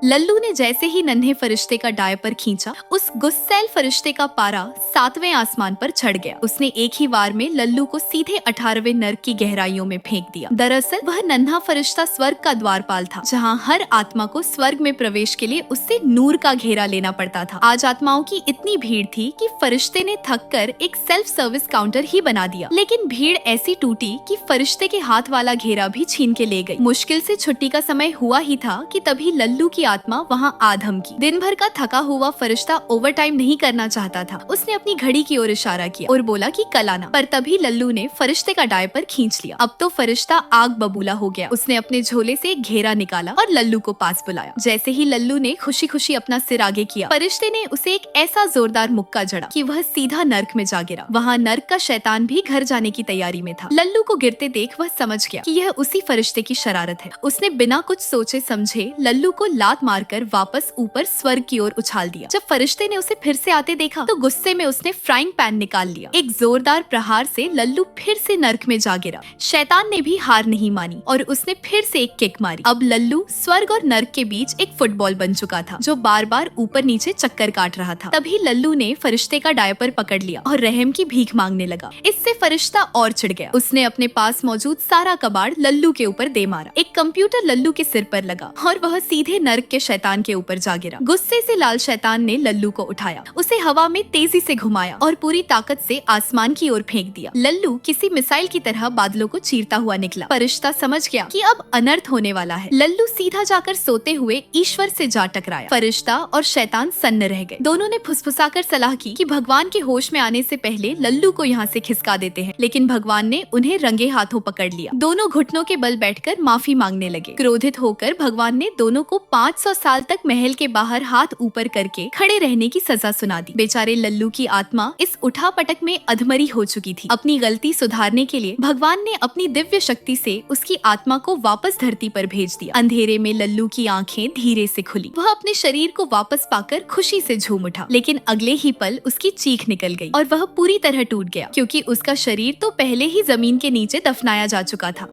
लल्लू ने जैसे ही नन्हे फरिश्ते का डायपर खींचा, उस गुस्सैल फरिश्ते का पारा 7वें आसमान पर चढ़ गया। उसने एक ही वार में लल्लू को सीधे 18वें नर्क की गहराइयों में फेंक दिया। दरअसल वह नन्हा फरिश्ता स्वर्ग का द्वारपाल था, जहाँ हर आत्मा को स्वर्ग में प्रवेश के लिए उससे नूर का घेरा लेना पड़ता था। आज आत्माओं की इतनी भीड़ थी कि फरिश्ते ने थककर एक सेल्फ सर्विस काउंटर ही बना दिया, लेकिन भीड़ ऐसी टूटी कि फरिश्ते के हाथ वाला घेरा भी छीन के ले गई। मुश्किल से छुट्टी का समय हुआ ही था कि तभी लल्लू की आत्मा वहां आ धमकी। दिन भर का थका हुआ फरिश्ता ओवर टाइम नहीं करना चाहता था। उसने अपनी घड़ी की ओर इशारा किया और बोला कि कल आना, पर तभी लल्लू ने फरिश्ते का डायपर खींच लिया। अब तो फरिश्ता आग बबूला हो गया। उसने अपने झोले से एक घेरा निकाला और लल्लू को पास बुलाया। जैसे ही लल्लू ने खुशी खुशी अपना सिर आगे किया, फरिश्ते ने उसे एक ऐसा जोरदार मुक्का जड़ा कि वह सीधा नर्क में जा गिरा। वहाँ नर्क का शैतान भी घर जाने की तैयारी में था। लल्लू को गिरते देख वह समझ गया कि यह उसी फरिश्ते की शरारत है। उसने बिना कुछ सोचे समझे लल्लू को लात मारकर वापस ऊपर स्वर्ग की ओर उछाल दिया। जब फरिश्ते ने उसे फिर से आते देखा तो गुस्से में उसने फ्राइंग पैन निकाल लिया। एक जोरदार प्रहार से लल्लू फिर से नर्क में जा गिरा। शैतान ने भी हार नहीं मानी और उसने फिर से एक किक मारी। अब लल्लू स्वर्ग और नर्क के बीच एक फुटबॉल बन चुका था, जो बार बार ऊपर नीचे चक्कर काट रहा था। तभी लल्लू ने फरिश्ते का डायपर पकड़ लिया और रहम की भीख मांगने लगा। इससे फरिश्ता और चिढ़ गया। उसने अपने पास मौजूद सारा कबाड़ लल्लू के ऊपर दे मारा। एक कंप्यूटर लल्लू के सिर पर लगा और वह सीधे नर्क के शैतान के ऊपर जा गिरा। गुस्से से लाल शैतान ने लल्लू को उठाया, उसे हवा में तेजी से घुमाया और पूरी ताकत से आसमान की ओर फेंक दिया। लल्लू किसी मिसाइल की तरह बादलों को चीरता हुआ निकला। फरिश्ता समझ गया कि अब अनर्थ होने वाला है। लल्लू सीधा जाकर सोते हुए ईश्वर से जा टकराया। फरिश्ता और शैतान सन्न रह गए। दोनों ने फुसफुसाकर सलाह की कि भगवान के होश में आने से पहले लल्लू को यहाँ से खिसका देते हैं, लेकिन भगवान ने उन्हें रंगे हाथों पकड़ लिया। दोनों घुटनों के बल बैठकर माफी मांगने लगे। क्रोधित होकर भगवान ने दोनों को 500 साल तक महल के बाहर हाथ ऊपर करके खड़े रहने की सजा सुना दी। बेचारे लल्लू की आत्मा इस उठापटक में अधमरी हो चुकी थी। अपनी गलती सुधारने के लिए भगवान ने अपनी दिव्य शक्ति से उसकी आत्मा को वापस धरती पर भेज दिया। अंधेरे में लल्लू की आंखें धीरे से खुली। वह अपने शरीर को वापस पाकर खुशी से झूम उठा, लेकिन अगले ही पल उसकी चीख निकल गई और वह पूरी तरह टूट गया, क्योंकि उसका शरीर तो पहले ही जमीन के नीचे दफनाया जा चुका था।